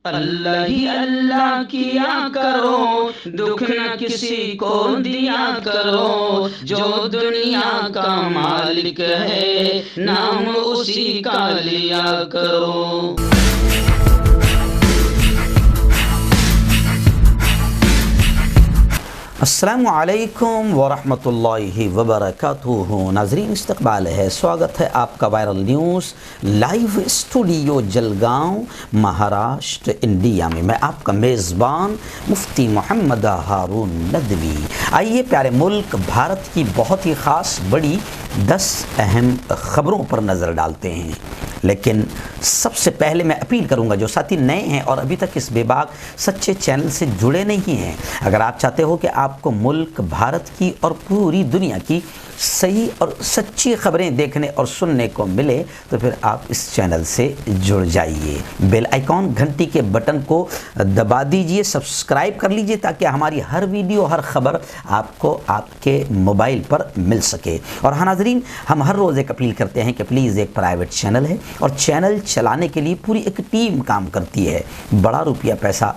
اللہ ہی اللہ کیا کرو، دکھ نہ کسی کو دیا کرو، جو دنیا کا مالک ہے نام اسی کا لیا کرو۔ السلام علیکم ورحمۃ اللہ وبرکاتہ۔ ناظرین، استقبال ہے، سواگت ہے آپ کا viral news live studio Jalgaon, Maharashtra, India میں آپ کا میزبان مفتی محمد ہارون ندوی۔ آئیے پیارے ملک بھارت کی بہت ہی خاص بڑی 10 اہم خبروں پر نظر ڈالتے ہیں، لیکن سب سے پہلے میں اپیل کروں گا جو ساتھی نئے ہیں اور ابھی تک اس بے باک سچے چینل سے جڑے نہیں ہیں، اگر آپ چاہتے ہو کہ آپ کو ملک بھارت کی اور پوری دنیا کی صحیح اور سچی خبریں دیکھنے اور سننے کو ملے تو پھر آپ اس چینل سے جڑ جائیے، بیل آئیکن گھنٹی کے بٹن کو دبا دیجئے، سبسکرائب کر لیجئے تاکہ ہماری ہر ویڈیو ہر خبر آپ کو آپ کے موبائل پر مل سکے۔ اور ہاں ناظرین، ہم ہر روز ایک اپیل کرتے ہیں کہ پلیز ایک پرائیویٹ چینل ہے اور چینل چلانے کے لیے پوری ایک ٹیم کام کرتی ہے، بڑا روپیہ پیسہ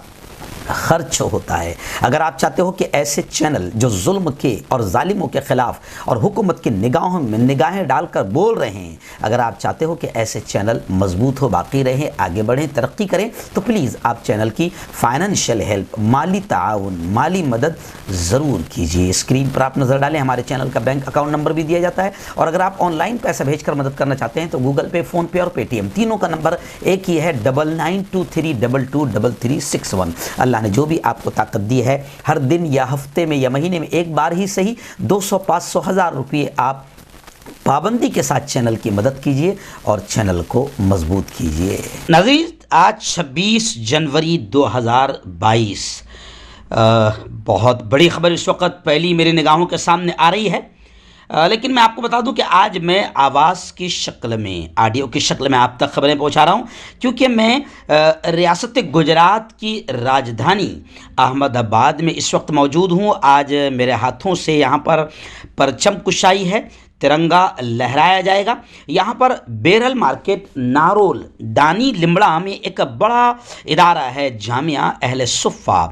خرچ ہوتا ہے۔ اگر آپ چاہتے ہو کہ ایسے چینل جو ظلم کے اور ظالموں کے خلاف اور حکومت کی نگاہوں میں نگاہیں ڈال کر بول رہے ہیں، اگر آپ چاہتے ہو کہ ایسے چینل مضبوط ہو، باقی رہیں، آگے بڑھیں، ترقی کریں، تو پلیز آپ چینل کی فائنینشیل ہیلپ، مالی تعاون، مالی مدد ضرور کیجیے۔ اسکرین پر آپ نظر ڈالیں، ہمارے چینل کا بینک اکاؤنٹ نمبر بھی دیا جاتا ہے، اور اگر آپ آن لائن پیسہ بھیج کر مدد کرنا چاہتے ہیں تو گوگل پے، فون پے اور پے ٹی ایم تینوں کا نمبر ایک ہی ہے، 9923222361۔ اللہ نے جو بھی آپ کو طاقت دی ہے، ہر دن یا ہفتے میں یا مہینے میں ایک بار ہی صحیح 200، 500، 1000 روپئے آپ پابندی کے ساتھ چینل کی مدد کیجئے اور چینل کو مضبوط کیجئے۔ ناظرین، آج 26 جنوری 2022 بہت بڑی خبر اس وقت پہلی میری نگاہوں کے سامنے آ رہی ہے، لیکن میں آپ کو بتا دوں کہ آج میں آواز کی شکل میں، آڈیو کی شکل میں آپ تک خبریں پہنچا رہا ہوں، کیونکہ میں ریاست گجرات کی راجدھانی احمد آباد میں اس وقت موجود ہوں۔ آج میرے ہاتھوں سے یہاں پر پرچم کشائی ہے، ترنگا لہرایا جائے گا۔ یہاں پر بیرل مارکیٹ نارول دانی لمبڑا میں ایک بڑا ادارہ ہے، جامعہ اہل صفہ،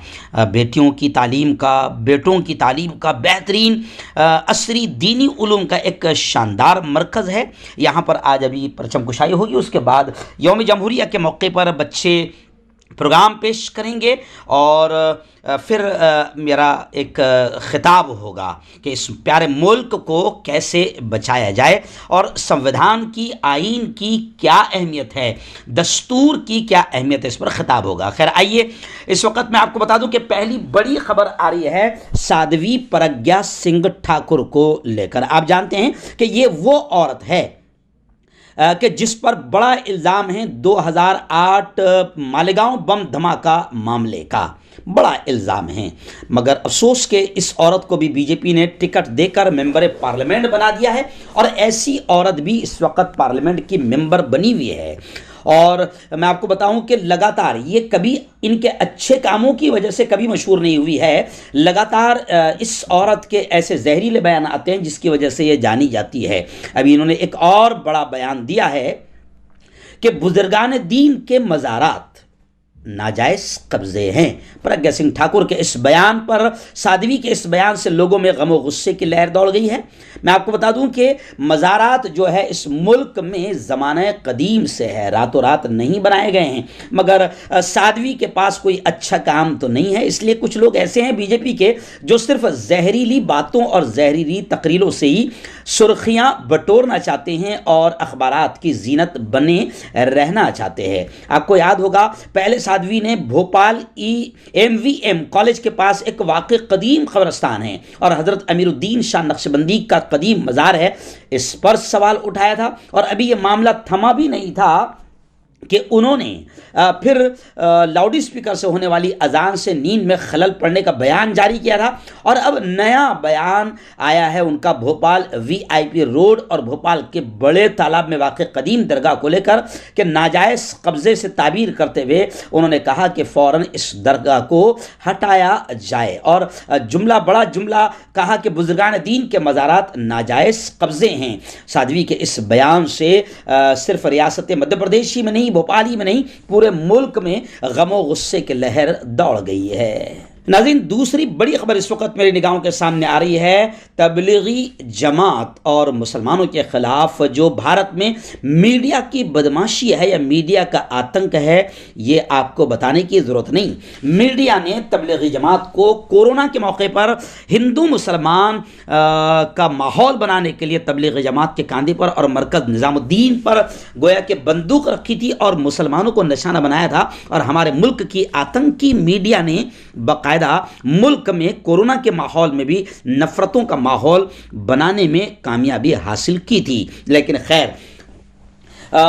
بیٹیوں کی تعلیم کا، بیٹوں کی تعلیم کا بہترین عصری دینی علوم کا ایک شاندار مرکز ہے۔ یہاں پر آج ابھی پرچم کشائی ہوگی، اس کے بعد یوم جمہوریہ کے موقع پر بچے پروگرام پیش کریں گے، اور پھر میرا ایک خطاب ہوگا کہ اس پیارے ملک کو کیسے بچایا جائے اور سنویدھان کی، آئین کی کیا اہمیت ہے، دستور کی کیا اہمیت ہے، اس پر خطاب ہوگا۔ خیر آئیے، اس وقت میں آپ کو بتا دوں کہ پہلی بڑی خبر آ رہی ہے سادھوی پرگیا سنگھ ٹھاکر کو لے کر۔ آپ جانتے ہیں کہ یہ وہ عورت ہے کہ جس پر بڑا الزام ہے 2008 مالیگاؤں بم دھماکہ معاملے کا، بڑا الزام ہے، مگر افسوس کہ اس عورت کو بھی بی جے پی نے ٹکٹ دے کر ممبر پارلیمنٹ بنا دیا ہے، اور ایسی عورت بھی اس وقت پارلیمنٹ کی ممبر بنی ہوئی ہے۔ اور میں آپ کو بتاؤں کہ لگاتار یہ کبھی ان کے اچھے کاموں کی وجہ سے کبھی مشہور نہیں ہوئی ہے، لگاتار اس عورت کے ایسے زہریلے بیان آتے ہیں جس کی وجہ سے یہ جانی جاتی ہے۔ ابھی انہوں نے ایک اور بڑا بیان دیا ہے کہ بزرگان دین کے مزارات ناجائز قبضے ہیں۔ پرگیا سنگھ ٹھاکر کے اس بیان پر، سادھوی کے اس بیان سے لوگوں میں غم و غصے کی لہر دوڑ گئی ہے۔ میں آپ کو بتا دوں کہ مزارات جو ہے اس ملک میں زمانہ قدیم سے ہے، راتوں رات نہیں بنائے گئے ہیں، مگر سادھوی کے پاس کوئی اچھا کام تو نہیں ہے، اس لیے کچھ لوگ ایسے ہیں بی جے پی کے جو صرف زہریلی باتوں اور زہریلی تقریروں سے ہی سرخیاں بٹورنا چاہتے ہیں اور اخبارات کی زینت بنے رہنا چاہتے ہیں۔ آپ کو یاد ہوگا پہلے سادھوی نے بھوپال MVM کالج کے پاس ایک واقع قدیم قبرستان ہے اور حضرت امیر الدین شاہ نقشبندی کا قدیم مزار ہے، اس پر سوال اٹھایا تھا، اور ابھی یہ معاملہ تھما بھی نہیں تھا کہ انہوں نے پھر لاؤڈ اسپیکر سے ہونے والی اذان سے نیند میں خلل پڑنے کا بیان جاری کیا تھا، اور اب نیا بیان آیا ہے ان کا بھوپال VIP روڈ اور بھوپال کے بڑے تالاب میں واقع قدیم درگاہ کو لے کر کہ ناجائز قبضے سے تعبیر کرتے ہوئے انہوں نے کہا کہ فوراً اس درگاہ کو ہٹایا جائے، اور بڑا جملہ کہا کہ بزرگان دین کے مزارات ناجائز قبضے ہیں۔ سادھوی کے اس بیان سے صرف ریاست مدھیہ پردیش ہی میں نہیں भोपाल ही में नहीं पूरे मुल्क में गमो गुस्से की लहर दौड़ गई है। नाज़रीन, दूसरी बड़ी खबर इस वक्त मेरी निगाहों के सामने आ रही है तबलीगी जमात और मुसलमानों के खिलाफ जो भारत में मीडिया की बदमाशी है या मीडिया का आतंक है, ये आपको बताने की ज़रूरत नहीं। मीडिया ने तबलीगी जमात को कोरोना के मौके पर हिंदू मुसलमान का माहौल बनाने के लिए तबलीगी जमात के कांधे पर और मरकज़ निज़ामुद्दीन पर गोया कि बंदूक रखी थी और मुसलमानों को निशाना बनाया था। और हमारे मुल्क की आतंकी मीडिया ने बाकायदा मुल्क में कोरोना के माहौल में भी नफरतों का माहौल बनाने में कामयाबी हासिल की थी। लेकिन खैर,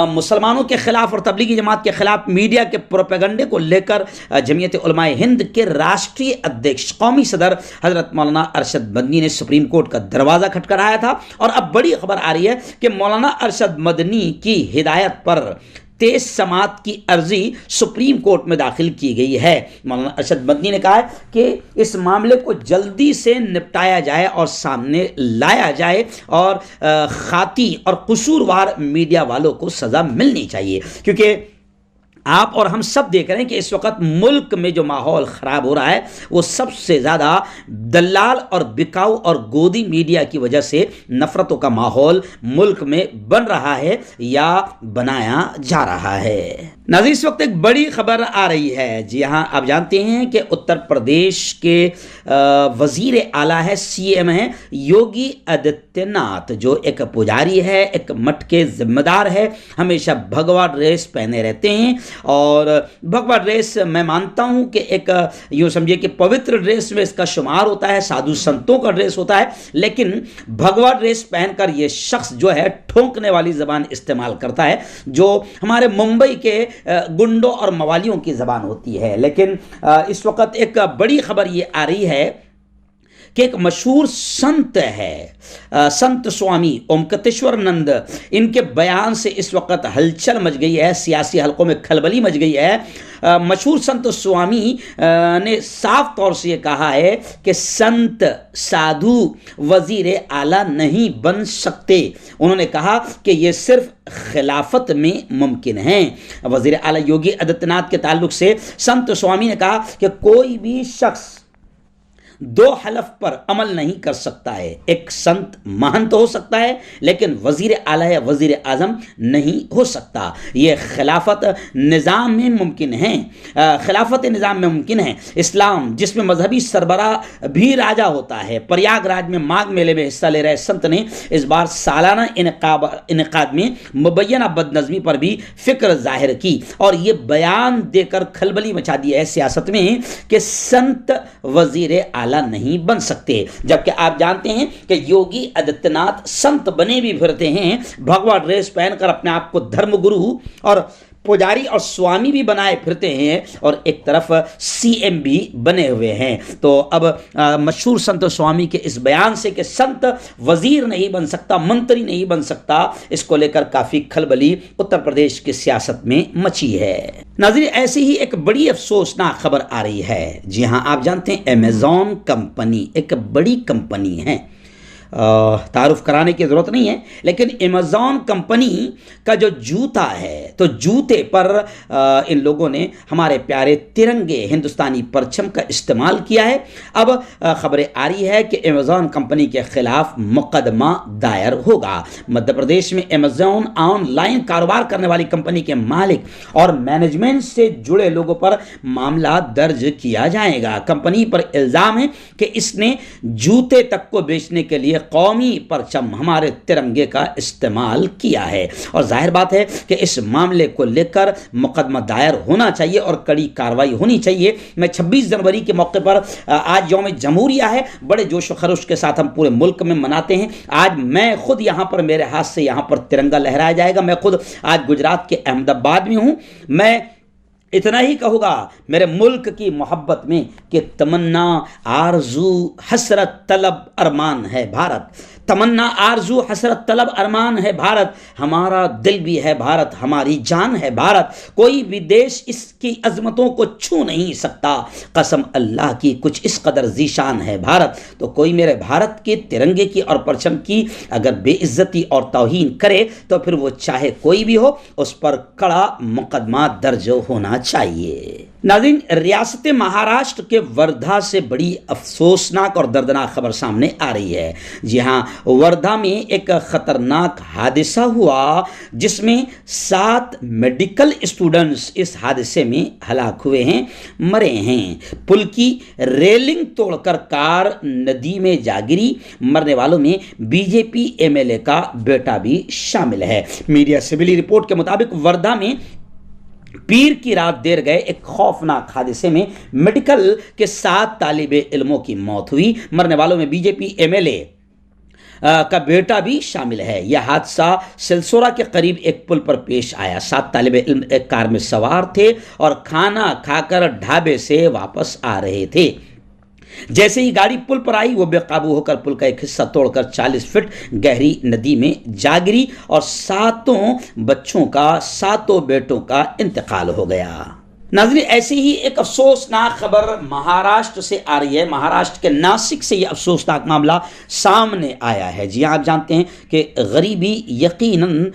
मुसलमानों के खिलाफ और तबलीगी जमात के खिलाफ मीडिया के प्रोपेगंडे को लेकर जमीयत उलमाए हिंद के राष्ट्रीय अध्यक्ष कौमी सदर हजरत मौलाना अरशद मदनी ने सुप्रीम कोर्ट का दरवाज़ा खटखटाया था। और अब बड़ी खबर आ रही है कि मौलाना अरशद मदनी की हिदायत पर 23 समात की अर्जी सुप्रीम कोर्ट में दाखिल की गई है। मौलाना अरशद मदनी ने कहा है कि इस मामले को जल्दी से निपटाया जाए और सामने लाया जाए और खाती और कसूरवार मीडिया वालों को सज़ा मिलनी चाहिए, क्योंकि आप और हम सब देख रहे हैं कि इस वक्त मुल्क में जो माहौल ख़राब हो रहा है वो सबसे ज़्यादा दलाल और बिकाऊ और गोदी मीडिया की वजह से नफ़रतों का माहौल मुल्क में बन रहा है या बनाया जा रहा है। नाज़रीन, इस वक्त एक बड़ी खबर आ रही है। जी हाँ, आप जानते हैं कि उत्तर प्रदेश के वज़ीर आला है, CM हैं योगी आदित्यनाथ, जो एक पुजारी है, एक मठ के जिम्मेदार है, हमेशा भगवा ड्रेस पहने रहते हैं। और भगवा ड्रेस मैं मानता हूं कि एक यूं समझिए कि पवित्र ड्रेस में इसका शुमार होता है, साधु संतों का ड्रेस होता है। लेकिन भगवा ड्रेस पहनकर यह शख्स जो है ठोंकने वाली जबान इस्तेमाल करता है, जो हमारे मुंबई के गुंडों और मवालियों की जबान होती है। लेकिन इस वक्त एक बड़ी खबर ये आ रही है कि एक मशहूर संत है, संत स्वामी ओमकतेश्वरानंद, इनके बयान से इस वक्त हलचल मच गई है, सियासी हलकों में खलबली मच गई है। मशहूर संत स्वामी ने साफ तौर से ये कहा है कि संत साधु वजीर आला नहीं बन सकते। उन्होंने कहा कि ये सिर्फ खिलाफत में मुमकिन है। वजीर आला योगी आदित्यनाथ के ताल्लुक से संत स्वामी ने कहा कि कोई भी शख्स 2 हलफ पर अमल नहीं कर सकता है। एक संत महंत हो सकता है लेकिन वजीर आला या वजीर आजम नहीं हो सकता। यह खिलाफत निज़ाम में मुमकिन है, खिलाफत निज़ाम में मुमकिन है। इस्लाम जिसमें मजहबी सरबराह भी राजा होता है। प्रयागराज में माघ मेले में हिस्सा ले रहे संत ने इस बार सालाना इनकाद में मुबैना बदनज़मी पर भी फिक्र जाहिर की और ये बयान देकर खलबली मचा दी है सियासत में कि संत वजीर आला नहीं बन सकते। जबकि आप जानते हैं कि योगी आदित्यनाथ संत बने भी फिरते हैं, भगवा ड्रेस पहनकर अपने आप को धर्मगुरु और पुजारी और स्वामी भी बनाए फिरते हैं और एक तरफ CM भी बने हुए हैं। तो अब मशहूर संत स्वामी के इस बयान से कि संत वजीर नहीं बन सकता, मंत्री नहीं बन सकता, इसको लेकर काफ़ी खलबली उत्तर प्रदेश की सियासत में मची है। नाज़रीन, ऐसी ही एक बड़ी अफसोसनाक खबर आ रही है। जी हाँ, आप जानते हैं अमेज़ॉन कंपनी एक बड़ी कंपनी है, तारुफ कराने की ज़रूरत नहीं है, लेकिन अमेज़ॉन कंपनी का जो जूता है, तो जूते पर इन लोगों ने हमारे प्यारे तिरंगे हिंदुस्तानी परचम का इस्तेमाल किया है। अब खबरें आ रही है कि अमेज़ॉन कंपनी के खिलाफ मुकदमा दायर होगा। मध्य प्रदेश में अमेज़ॉन ऑनलाइन कारोबार करने वाली कंपनी के मालिक और मैनेजमेंट से जुड़े लोगों पर मामला दर्ज किया जाएगा। कंपनी पर इल्ज़ाम है कि इसने जूते तक को बेचने के लिए कौमी परचम हमारे तिरंगे का इस्तेमाल किया है और जाहिर बात है कि इस मामले को लेकर मुकदमा दायर होना चाहिए और कड़ी कार्रवाई होनी चाहिए। मैं 26 जनवरी के मौके पर आज यौम जमहूरिया है, बड़े जोश व खरोश के साथ हम पूरे मुल्क में मनाते हैं। आज मैं खुद यहाँ पर मेरे हाथ से यहाँ पर तिरंगा लहराया जाएगा। मैं खुद आज गुजरात के अहमदाबाद में हूँ। मैं इतना ही कहूँगा मेरे मुल्क की मोहब्बत में कि तमन्ना, आरजू, हसरत, तलब, अरमान है भारत। तमन्ना, आरजू, हसरत, तलब, अरमान है भारत, हमारा दिल भी है भारत, हमारी जान है भारत, कोई भी देश इसकी अजमतों को छू नहीं सकता, कसम अल्लाह की कुछ इस कदर ज़ीशान है भारत। तो कोई मेरे भारत के तिरंगे की और परचम की अगर बेइज्जती और तौहीन करे तो फिर वो चाहे कोई भी हो, उस पर कड़ा मुकदमा दर्ज होना चाहिए। नाज़रीन, रियासत महाराष्ट्र के वर्धा से बड़ी अफसोसनाक और दर्दनाक खबर सामने आ रही है। जी हाँ, वर्धा में एक खतरनाक हादसा हुआ जिसमें 7 मेडिकल स्टूडेंट्स इस हादसे में हलाक हुए हैं, मरे हैं। पुल की रेलिंग तोड़कर कार नदी में जा गिरी। मरने वालों में बीजेपी एमएलए का बेटा भी शामिल है। मीडिया से मिली रिपोर्ट के मुताबिक वर्धा में पीर की रात देर गए एक खौफनाक हादसे में मेडिकल के 7 तालिबे इल्मों की मौत हुई। मरने वालों में बीजेपी एमएलए का बेटा भी शामिल है। यह हादसा सिलसोरा के करीब एक पुल पर पेश आया। 7 तालिबे इल्म एक कार में सवार थे और खाना खाकर ढाबे से वापस आ रहे थे। जैसे ही गाड़ी पुल पर आई, वो बेकाबू होकर पुल का एक हिस्सा तोड़कर 40 फीट गहरी नदी में जा गिरी और 7 बच्चों का, 7 बेटों का इंतकाल हो गया। नाज़रीन, ऐसी ही एक अफसोसनाक खबर महाराष्ट्र से आ रही है। महाराष्ट्र के नासिक से यह अफसोसनाक मामला सामने आया है। जी हाँ, आप जानते हैं कि गरीबी यकीनन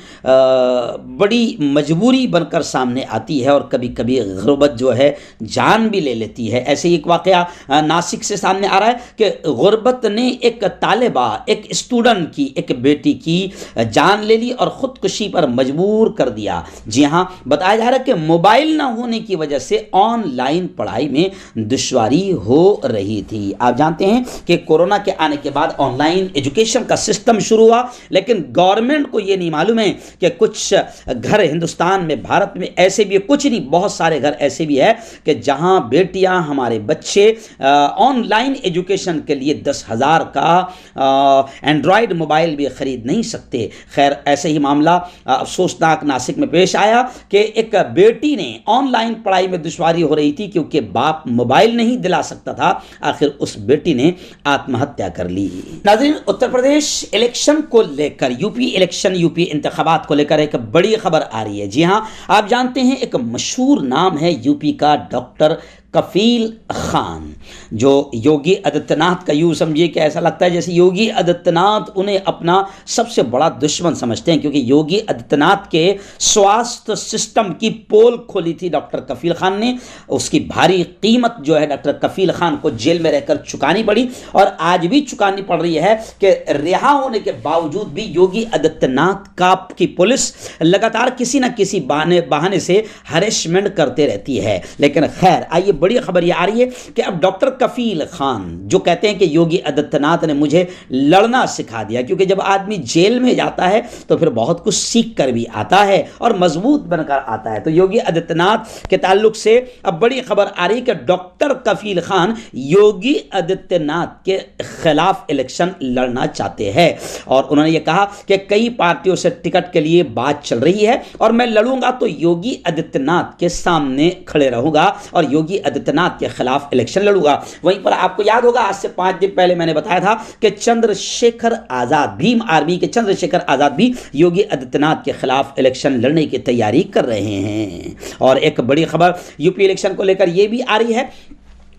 बड़ी मजबूरी बनकर सामने आती है और कभी कभी गुर्बत जो है जान भी ले लेती है। ऐसे ही एक वाक़या नासिक से सामने आ रहा है कि गुर्बत ने एक तालिबा, एक स्टूडेंट की, एक बेटी की जान ले ली और ख़ुदकुशी पर मजबूर कर दिया। जी हाँ, बताया जा रहा है कि मोबाइल ना होने की वजह से ऑनलाइन पढ़ाई में दुश्वारी हो रही थी। आप जानते हैं कि कोरोना के आने के बाद ऑनलाइन एजुकेशन का सिस्टम शुरू हुआ, लेकिन गवर्नमेंट को यह नहीं मालूम है कि कुछ घर हिंदुस्तान में, भारत में ऐसे भी, कुछ नहीं, बहुत सारे घर ऐसे भी है कि जहां बेटियां, हमारे बच्चे ऑनलाइन एजुकेशन के लिए 10,000 का एंड्रॉयड मोबाइल भी खरीद नहीं सकते। खैर, ऐसे ही मामला अफसोसनाक नासिक में पेश आया कि एक बेटी ने ऑनलाइन पढ़ाई में दुश्वारी हो रही थी क्योंकि बाप मोबाइल नहीं दिला सकता था। आखिर उस बेटी ने आत्महत्या कर ली। नाज़रीन, उत्तर प्रदेश इलेक्शन को लेकर, यूपी इंतखाबात को लेकर एक बड़ी खबर आ रही है। जी हां, आप जानते हैं एक मशहूर नाम है यूपी का डॉक्टर कफील खान, जो योगी आदित्यनाथ का, यूँ समझिए कि ऐसा लगता है जैसे योगी आदित्यनाथ उन्हें अपना सबसे बड़ा दुश्मन समझते हैं, क्योंकि योगी आदित्यनाथ के स्वास्थ्य सिस्टम की पोल खोली थी डॉक्टर कफील खान ने। उसकी भारी कीमत जो है डॉक्टर कफील खान को जेल में रहकर चुकानी पड़ी और आज भी चुकानी पड़ रही है कि रिहा होने के बावजूद भी योगी आदित्यनाथ की पुलिस लगातार किसी न किसी बहाने से हरेसमेंट करते रहती है। लेकिन खैर, आइए, बड़ी खबर ये आ रही है कि अब डॉक्टर कफील खान जो कहते हैं कि योगी आदित्यनाथ ने मुझे लड़ना सिखा दिया, क्योंकि जब आदमी जेल में जाता है तो फिर बहुत कुछ सीख कर भी आता है और मजबूत बनकर आता है। तो योगी आदित्यनाथ के ताल्लुक से अब बड़ी खबर आ रही है कि डॉक्टर कफील खान योगी आदित्यनाथ के खिलाफ इलेक्शन लड़ना चाहते हैं और उन्होंने ये कहा कि कई पार्टियों से टिकट के लिए बात चल रही है और मैं लड़ूंगा तो योगी आदित्यनाथ के सामने खड़े रहूंगा और योगी आदित्यनाथ के खिलाफ इलेक्शन लड़ूंगा। वहीं पर आपको याद होगा, आज से 5 दिन पहले मैंने बताया था कि चंद्रशेखर आजाद, भीम आर्मी के चंद्रशेखर आजाद भी योगी आदित्यनाथ के खिलाफ इलेक्शन लड़ने की तैयारी कर रहे हैं। और एक बड़ी खबर यूपी इलेक्शन को लेकर यह भी आ रही है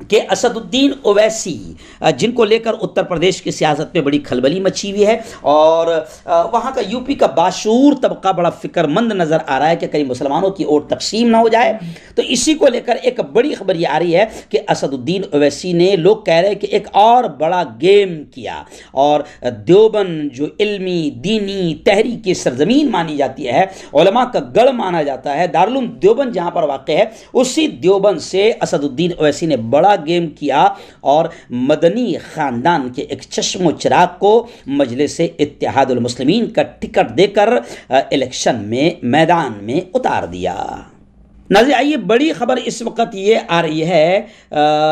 कि असदुद्दीन ओवैसी, जिनको लेकर उत्तर प्रदेश की सियासत में बड़ी खलबली मची हुई है और वहाँ का यूपी का बाशूर तबका बड़ा फिक्रमंद नज़र आ रहा है कि कहीं मुसलमानों की ओर तकसीम ना हो जाए। तो इसी को लेकर एक बड़ी खबर ये आ रही है कि असदुद्दीन ओवैसी ने, लोग कह रहे हैं कि एक और बड़ा गेम किया और देवबंद जो इल्मी दीनी तहरीक की सरजमीन मानी जाती है, उलमा का गढ़ माना जाता है, दारुल उलूम देवबंद जहाँ पर वाक़ है, उसी देवबंद से असदुद्दीन ओवैसी ने बड़ा गेम किया और मदनी खानदान के एक चश्मो चिराग को मजलिस इत्तेहादुल मुस्लिमीन का टिकट देकर इलेक्शन में मैदान में उतार दिया। नाज़रीन, आइए, बड़ी खबर इस वक्त ये आ रही है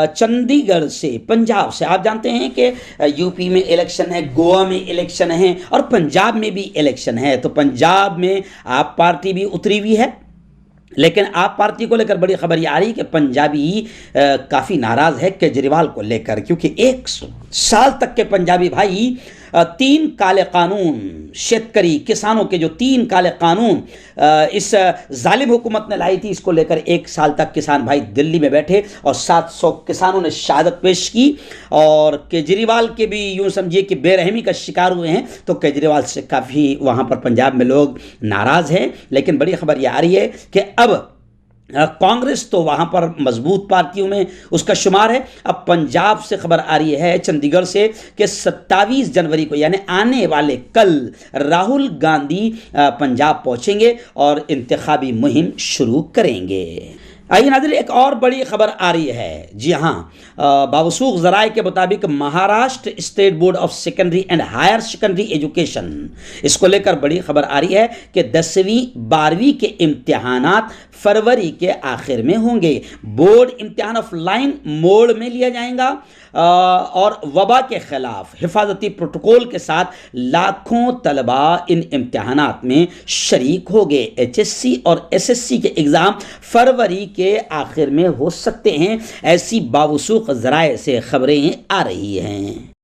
चंडीगढ़ से, पंजाब से। आप जानते हैं कि यूपी में इलेक्शन है, गोवा में इलेक्शन है और पंजाब में भी इलेक्शन है। तो पंजाब में आप पार्टी भी उतरी हुई है, लेकिन आप पार्टी को लेकर बड़ी खबर ये आ रही है कि पंजाबी काफ़ी नाराज़ है केजरीवाल को लेकर, क्योंकि 1 साल तक के पंजाबी भाई تین کالے قانون شیتکری کسانوں کے جو تین کالے قانون اس ظالم حکومت نے لائی تھی، اس کو لے کر 1 سال تک کسان بھائی دلی میں بیٹھے اور 700 کسانوں نے شہادت پیش کی، اور کیجریوال کے بھی یوں سمجھیے کہ بے رحمی کا شکار ہوئے ہیں، تو کیجریوال سے کافی وہاں پر پنجاب میں لوگ ناراض ہیں۔ لیکن بڑی خبر یہ آ رہی ہے کہ اب کانگریس تو وہاں پر مضبوط پارٹیوں میں اس کا شمار ہے، اب پنجاب سے خبر آ رہی ہے چندی گڑھ سے کہ 27 جنوری کو یعنی آنے والے کل راہل گاندھی پنجاب پہنچیں گے اور انتخابی مہم شروع کریں گے۔ آئیے ناظرین، ایک اور بڑی خبر آ رہی ہے، جی ہاں، باوثوق ذرائع کے مطابق Maharashtra state board of secondary and higher secondary education, اس کو لے کر بڑی خبر آ رہی ہے کہ 10ویں 12ویں کے امتحانات فروری کے آخر میں ہوں گے۔ بورڈ امتحان آف لائن موڈ میں لیا جائے گا اور وبا کے خلاف حفاظتی پروٹوکول کے ساتھ لاکھوں طلباء ان امتحانات میں شریک ہو گئے۔ HSC اور SSC کے ایگزام فروری کے آخر میں ہو سکتے ہیں، ایسی باوثوق ذرائع سے خبریں آ رہی ہیں۔